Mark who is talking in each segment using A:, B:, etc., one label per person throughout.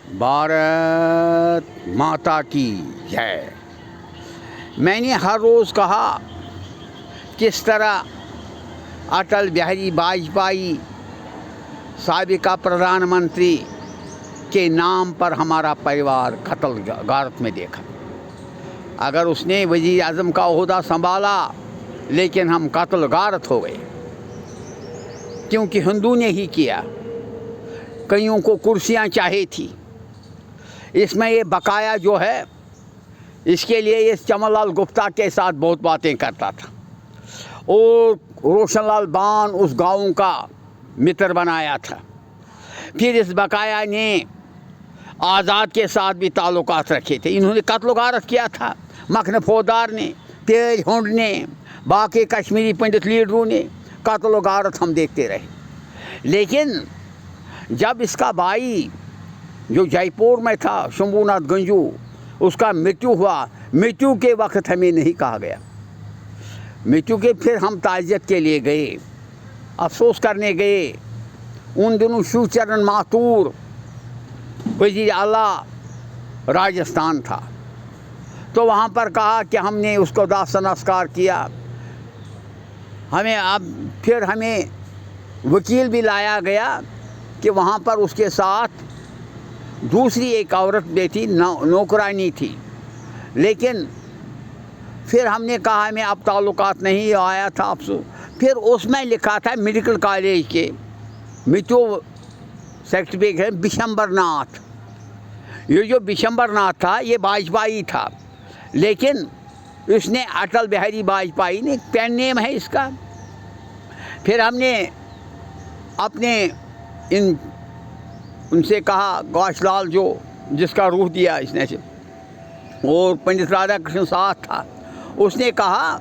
A: भारत माता की जय। मैंने हर रोज़ कहा किस तरह अटल बिहारी वाजपेयी साबिका प्रधानमंत्री के नाम पर हमारा परिवार कत्ल गारत में देखा। अगर उसने वज़ीर आज़म का ओहदा संभाला लेकिन हम कत्ल गारत हो गए, क्योंकि हिंदू ने ही किया। कईयों को कुर्सियां चाहिए थी। इसमें ये बकाया जो है, इसके लिए ये चमनलाल गुप्ता के साथ बहुत बातें करता था और रोशनलाल बान उस गांव का मित्र बनाया था। फिर इस बकाया ने आज़ाद के साथ भी ताल्लुकात रखे थे। इन्होंने कत्ल गारत किया था। मखन फौजदार ने, तेज हुंड ने, बाकी कश्मीरी पंडित लीडरों ने कत्ल गारत हम देखते रहे। लेकिन जब इसका भाई जो जयपुर में था, शंभूनाथ गंजू, उसका मृत्यु हुआ, मृत्यु के वक्त हमें नहीं कहा गया। मृत्यु के फिर हम ताज़ियत के लिए गए, अफसोस करने गए। उन दिनों शिवचरण माथुर वज़ीर आला राजस्थान था, तो वहाँ पर कहा कि हमने उसको दाह संस्कार किया। फिर हमें वकील भी लाया गया कि वहाँ पर उसके साथ दूसरी एक औरत भी थी, नौकरानी थी। लेकिन फिर हमने कहा हमें अब ताल्लुकात नहीं आया था अफसोस। फिर उसमें लिखा था मेडिकल कॉलेज के मृत्यु सर्टिफिकेट है बिशंबरनाथ। ये जो बिशंबरनाथ था ये वाजपेयी था, लेकिन इसने अटल बिहारी वाजपेयी ने पेन नेम है इसका। फिर हमने अपने उनसे कहा, गौशलाल जो जिसका रूह दिया इसने से, और पंडित राधा कृष्ण साथ था, उसने कहा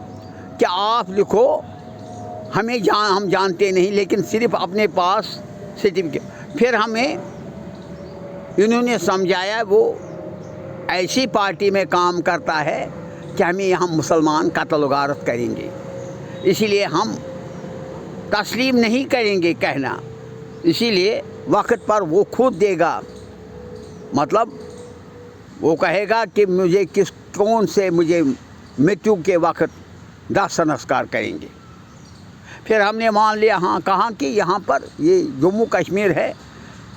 A: कि आप लिखो, हम जानते नहीं, लेकिन सिर्फ अपने पास सर्टिफिकेट। फिर हमें इन्होंने समझाया वो ऐसी पार्टी में काम करता है कि हमें यहाँ मुसलमान कत्ल गारत करेंगे, इसीलिए हम तस्लीम नहीं करेंगे कहना। इसीलिए वक्त पर वो खुद देगा, मतलब वो कहेगा कि मुझे मृत्यु के वक्त दाह संस्कार करेंगे। फिर हमने मान लिया, हाँ, कहा कि यहाँ पर ये जम्मू कश्मीर है,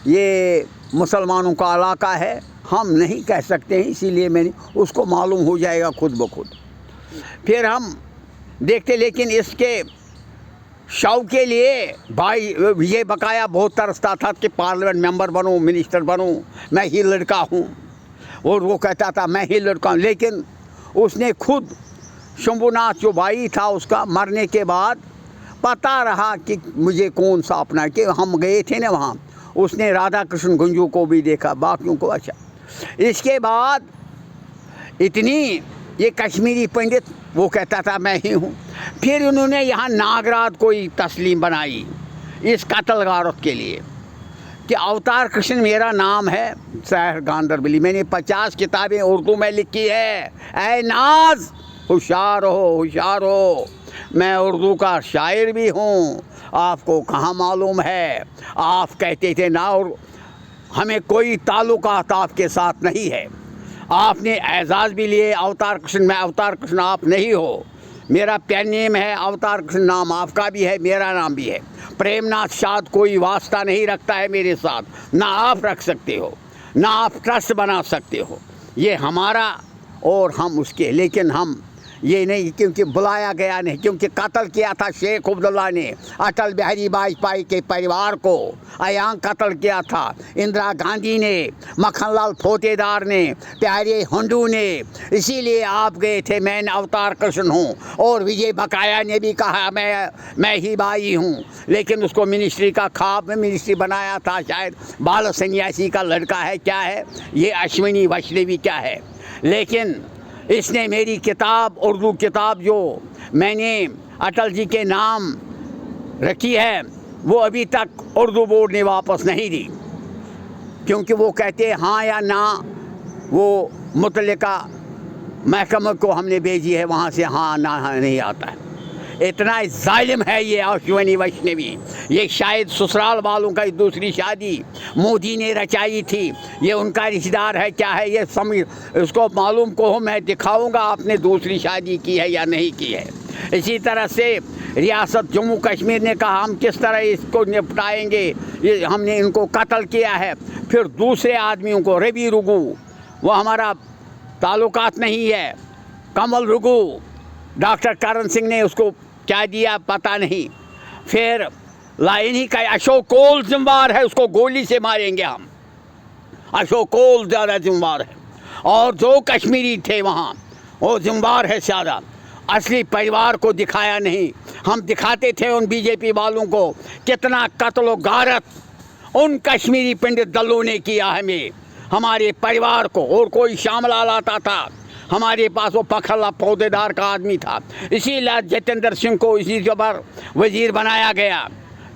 A: ये मुसलमानों का इलाका है, हम नहीं कह सकते हैं, इसीलिए मैंने उसको मालूम हो जाएगा खुद ब खुद। फिर हम देखते, लेकिन इसके शव के लिए भाई ये बकाया बहुत तरसता था कि पार्लियामेंट मेंबर बनूं, मिनिस्टर बनूं, मैं ही लड़का हूं, और वो कहता था मैं ही लड़का हूं। लेकिन उसने खुद, शंभूनाथ जो भाई था उसका, मरने के बाद पता रहा कि मुझे कौन सा अपना, कि हम गए थे ना वहाँ, उसने राधा कृष्ण गंजू को भी देखा, बाकियों को। अच्छा, इसके बाद इतनी ये कश्मीरी पंडित, वो कहता था मैं ही हूँ। फिर उन्होंने यहाँ नागराज कोई तस्लीम बनाई इस कत्ल गारत के लिए कि अवतार कृष्ण मेरा नाम है, शहर गांधरबली। मैंने 50 किताबें उर्दू में लिखी है। ऐ नाज, होशियार हो, होशियार हो, मैं उर्दू का शायर भी हूँ, आपको कहाँ मालूम है। आप कहते थे ना, और हमें कोई ताल्लुकात आपके साथ नहीं है। आपने एजाज़ भी लिए अवतार कृष्ण, मैं अवतार कृष्ण आप नहीं हो। मेरा पेन नेम है अवतार कृष्ण, नाम आपका भी है, मेरा नाम भी है। प्रेमनाथ शाद कोई वास्ता नहीं रखता है मेरे साथ, ना आप रख सकते हो, ना आप ट्रस्ट बना सकते हो। ये हमारा और हम उसके, लेकिन हम ये नहीं, क्योंकि बुलाया गया नहीं, क्योंकि कत्ल किया था शेख अब्दुल्ला ने अटल बिहारी वाजपेयी के परिवार को, अयां कत्ल किया था इंदिरा गांधी ने, मखनलाल फौजदार ने, प्यारे हुंडू ने। इसीलिए आप गए थे, मैं अवतार कृष्ण हूँ। और विजय बकाया ने भी कहा मैं ही भाई हूँ, लेकिन उसको मिनिस्ट्री का ख्वाब में मिनिस्ट्री बनाया था, शायद बाल सन्यासी का लड़का है, क्या है ये, अश्विनी वैष्णवी क्या है। लेकिन इसने मेरी किताब, उर्दू किताब जो मैंने अटल जी के नाम रखी है, वो अभी तक उर्दू बोर्ड ने वापस नहीं दी, क्योंकि वो कहते हैं हाँ या ना, वो मुतल्लिका महकमे को हमने भेजी है, वहाँ से हाँ ना हाँ नहीं आता है। इतना जालिम है ये अश्विनी वैष्णवी। ये शायद ससुराल वालों का दूसरी शादी मोदी ने रचाई थी, ये उनका रिश्तेदार है क्या है ये समझ, उसको मालूम को हो, मैं दिखाऊंगा आपने दूसरी शादी की है या नहीं की है। इसी तरह से रियासत जम्मू कश्मीर ने कहा हम किस तरह इसको निपटाएंगे, ये हमने इनको कत्ल किया है। फिर दूसरे आदमियों को, रवि रुगू, वो हमारा ताल्लुकात नहीं है, कमल रुगू, डॉक्टर करण सिंह ने उसको क्या दिया पता नहीं। फिर लाइनी का अशोक कोल जिम्मेवार है, उसको गोली से मारेंगे हम, अशोक कोल ज़्यादा जिम्मेवार है। और जो कश्मीरी थे वहाँ वो जिम्मेवार है ज़्यादा। असली परिवार को दिखाया नहीं, हम दिखाते थे उन बीजेपी वालों को कितना कत्ल गारत उन कश्मीरी पंडित दलों ने किया हमें, हमारे परिवार को। और कोई शामलाल आता था हमारे पास, वो पखला पौधेदार का आदमी था, इसीलिए जतेंद्र सिंह को इसी जबर वजीर बनाया गया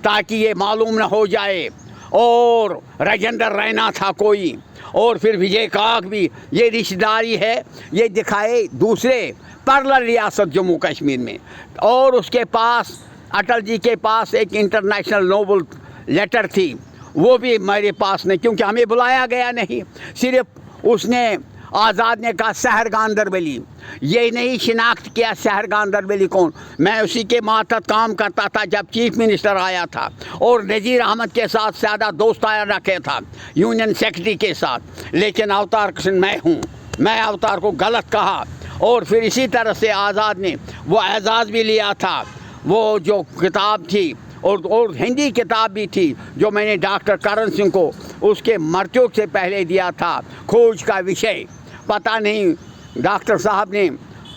A: ताकि ये मालूम न हो जाए। और राजेंद्र रैना था कोई, और फिर विजय काक भी, ये रिश्तेदारी है, ये दिखाए दूसरे पैरेलल रियासत जम्मू कश्मीर में। और उसके पास, अटल जी के पास एक इंटरनेशनल नोबल लेटर थी, वो भी मेरे पास नहीं, क्योंकि हमें बुलाया गया नहीं। सिर्फ उसने, आज़ाद ने कहा शहर गांदरबली, ये नहीं शिनाख्त किया शहर गांदरबली कौन। मैं उसी के मातहत काम करता था जब चीफ मिनिस्टर आया था, और नज़ीर अहमद के साथ ज़्यादा दोस्ताना रखे था, यूनियन सेक्रेटरी के साथ। लेकिन अवतार कृष्ण मैं हूँ, मैं अवतार को गलत कहा। और फिर इसी तरह से आज़ाद ने वो एजाज़ भी लिया था, वो जो किताब थी, और हिंदी किताब भी थी जो मैंने डॉक्टर करण सिंह को उसके मृत्यु से पहले दिया था, खोज का विषय। पता नहीं डॉक्टर साहब ने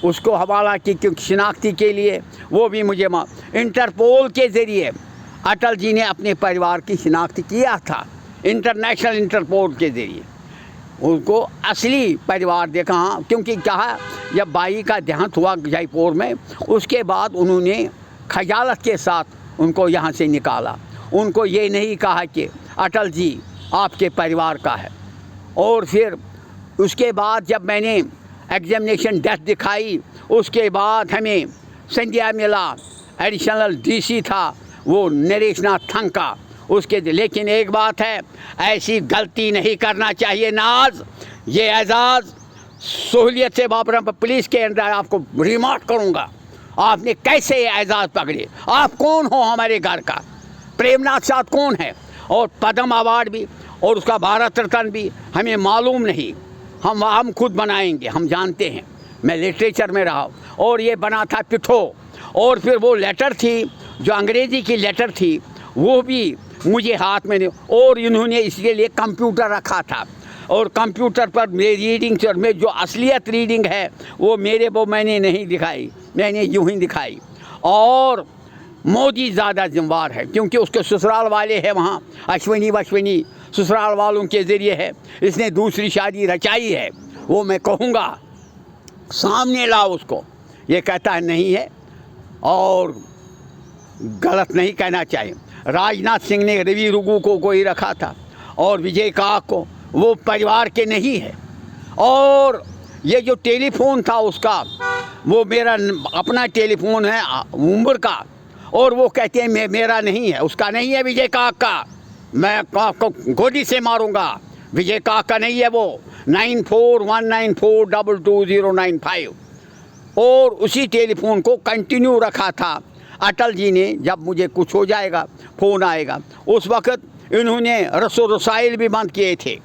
A: उसको हवाला की क्योंकि शिनाख्ती के लिए, वो भी मुझे इंटरपोल के ज़रिए अटल जी ने अपने परिवार की शिनाख्त किया था, इंटरनेशनल इंटरपोल के ज़रिए उनको असली परिवार देखा। हाँ, क्योंकि कहा जब बाई का देहांत हुआ जयपुर में, उसके बाद उन्होंने खजालत के साथ उनको यहाँ से निकाला। उनको ये नहीं कहा कि अटल जी आपके परिवार का है। और फिर उसके बाद जब मैंने एग्जामिनेशन डेथ दिखाई, उसके बाद हमें संज्ञा मिला, एडिशनल डीसी था वो नरेश नाथ थंका उसके। लेकिन एक बात है, ऐसी गलती नहीं करना चाहिए नाज, ये एजाज़ सहूलियत से वापरा पुलिस के अंदर आपको रिमार्क करूँगा, आपने कैसे ये एजाज़ पकड़े, आप कौन हो हमारे घर का, प्रेमनाथ साथ कौन है। और पद्म अवार्ड भी और उसका भारत रत्न भी हमें मालूम नहीं, हम खुद बनाएंगे, हम जानते हैं। मैं लिटरेचर में रहा, और ये बना था पिठो। और फिर वो लेटर थी जो अंग्रेज़ी की लेटर थी, वो भी मुझे हाथ में नहीं। और इन्होंने इसके लिए कंप्यूटर रखा था, और कंप्यूटर पर मेरी रीडिंग से, में जो असलियत रीडिंग है वो मैंने नहीं दिखाई, मैंने यूं ही दिखाई। और मोदी ज़्यादा जिम्मेवार है क्योंकि उसके ससुराल वाले हैं वहाँ, अश्विनी वश्विनी ससुराल वालों के ज़रिए है, इसने दूसरी शादी रचाई है। वो मैं कहूँगा सामने लाओ उसको, ये कहता है नहीं है, और गलत नहीं कहना चाहिए। राजनाथ सिंह ने रवि रुगू को कोई रखा था, और विजय काक को, वो परिवार के नहीं है। और ये जो टेलीफोन था उसका, वो मेरा अपना टेलीफोन है उम्र का, और वो कहते हैं मेरा नहीं है, उसका नहीं है विजय काक का, मैं काक को गोली से मारूंगा, विजय काक का नहीं है वो। 9419422095। और उसी टेलीफोन को कंटिन्यू रखा था अटल जी ने, जब मुझे कुछ हो जाएगा फ़ोन आएगा। उस वक़्त इन्होंने रसायल भी बंद किए थे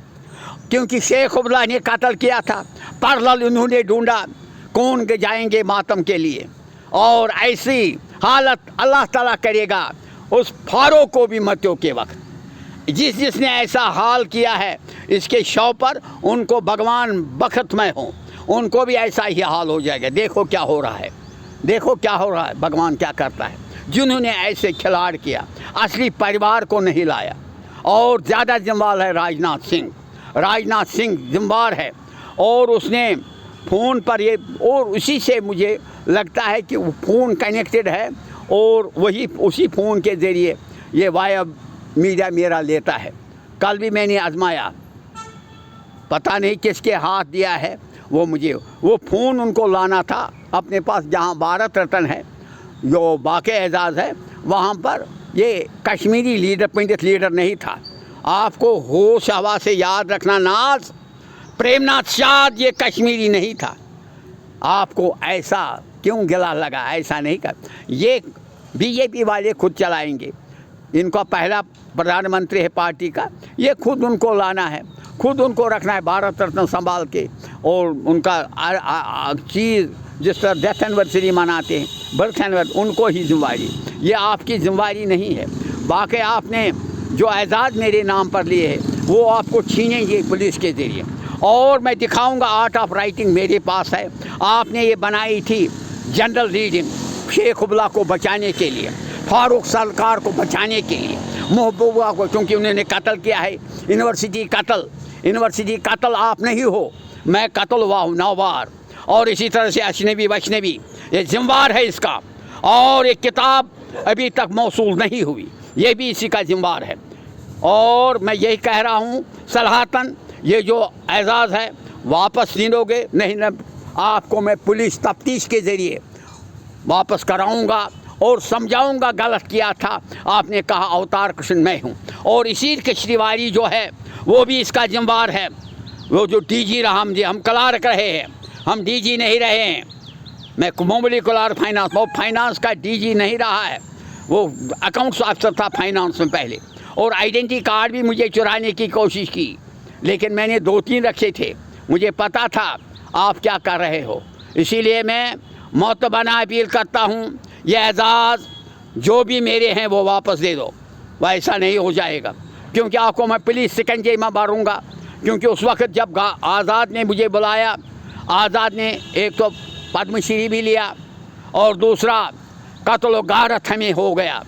A: क्योंकि शेख अब्दुल्ला ने कत्ल किया था। पैरेलल इन्होंने ढूंढा कौन के जाएंगे मातम के लिए, और ऐसी हालत अल्लाह ताला करेगा उस फारूक को भी मत्यों के वक्त। जिसने ऐसा हाल किया है इसके शव पर, उनको भगवान बख्तमय हों, उनको भी ऐसा ही हाल हो जाएगा। देखो क्या हो रहा है, देखो क्या हो रहा है, भगवान क्या करता है। जिन्होंने ऐसे खिलाड़ किया, असली परिवार को नहीं लाया। और ज़्यादा जिम्मेवार है राजनाथ सिंह जिम्मेवार है। और उसने फ़ोन पर ये, और उसी से मुझे लगता है कि वो फ़ोन कनेक्टेड है, और वही उसी फ़ोन के ज़रिए ये वाया मीडिया मेरा लेता है। कल भी मैंने आजमाया, पता नहीं किसके हाथ दिया है वो मुझे, वो फ़ोन उनको लाना था अपने पास जहाँ भारत रत्न है, जो बाक़ी एजाज है वहाँ पर ये कश्मीरी लीडर पंडित लीडर नहीं था। आपको होश हवास से याद रखना, नाज प्रेमनाथ शाद ये कश्मीरी नहीं था। आपको ऐसा क्यों गिला लगा? ऐसा नहीं कर, ये बीजेपी वाले खुद चलाएंगे। इनका पहला प्रधानमंत्री है पार्टी का, ये खुद उनको लाना है, खुद उनको रखना है भारत रत्न संभाल के। और उनका चीज़ जिस तरह डेथ एनिवर्सरी मनाते हैं, बर्थ एनिवर्सरी, उनको ही जिम्मेवारी, ये आपकी जिम्मेवारी नहीं है। बाकी आपने जो एजाज़ मेरे नाम पर लिए है वो आपको छीनेंगे पुलिस के ज़रिए। और मैं दिखाऊंगा, आर्ट ऑफ राइटिंग मेरे पास है। आपने ये बनाई थी जनरल रीडिंग शेख उबला को बचाने के लिए, फारूक सरकार को बचाने के लिए, महबूबा को, क्योंकि उन्होंने कत्ल किया है। यूनिवर्सिटी कत्ल आप नहीं हो, मैं कत्ल हुआ हूँ 9 बार। और इसी तरह से अजनबी वैष्णवी ये जिम्मेवार है इसका। और एक किताब अभी तक मौसूल नहीं हुई, ये भी इसी का जिम्मेवार है। और मैं यही कह रहा हूँ सलाहतन, ये जो एजाज़ है वापस नहीं दोगे, नहीं न आपको मैं पुलिस तफ्तीश के ज़रिए वापस कराऊंगा और समझाऊंगा गलत किया था। आपने कहा अवतार कृष्ण मैं हूँ। और इसी केजरीवाल जो है वो भी इसका जिम्मेवार है। वो जो डीजी रहा, हम क्लार्क रहे हैं, हम डीजी नहीं रहे हैं। मैं मामूली क्लार्क फाइनेंस, वो फाइनेंस का डीजी नहीं रहा है, वो अकाउंट्स अफसर था फाइनेंस में पहले। और आइडेंटिटी कार्ड भी मुझे चुराने की कोशिश की, लेकिन मैंने 2-3 रखे थे, मुझे पता था आप क्या कर रहे हो। इसीलिए मैं मोतबना अपील करता हूँ, ये एजाज़ जो भी मेरे हैं वो वापस दे दो। वैसा नहीं हो जाएगा, क्योंकि आपको मैं पुलिस शिकंजे में मारूंगा। क्योंकि उस वक्त जब आज़ाद ने मुझे बुलाया, आज़ाद ने एक तो पद्मश्री भी लिया और दूसरा कत्ल गारत हमें हो गया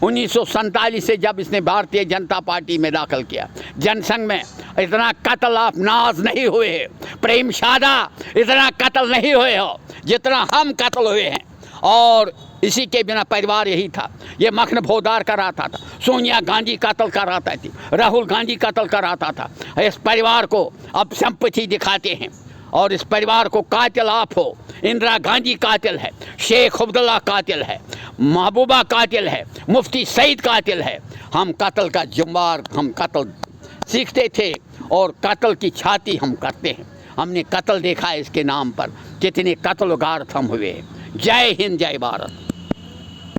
A: 1947 से, जब इसने भारतीय जनता पार्टी में दाखिल किया। जनसंघ में इतना कत्ल आप नाज नहीं हुए हैं, प्रेम शादा इतना कत्ल नहीं हुए हो जितना हम कत्ल हुए हैं। और इसी के बिना परिवार यही था। ये मखन भोदार कराता था, सोनिया गांधी कत्ल कराता थी, राहुल गांधी कत्ल कराता था। इस परिवार को अब संपत्ति दिखाते हैं और इस परिवार को कातिल आप हो। इंदिरा गांधी कातिल है, शेख अब्दुल्ला कातिल है, महबूबा कातिल है, मुफ्ती सईद कातिल है। हम कत्ल का जिम्मेवार, हम कत्ल सीखते थे और कत्ल की छाती हम करते हैं। हमने कत्ल देखा है इसके नाम पर, कितने कत्ल गार हम हुए। जय हिंद, जय भारत।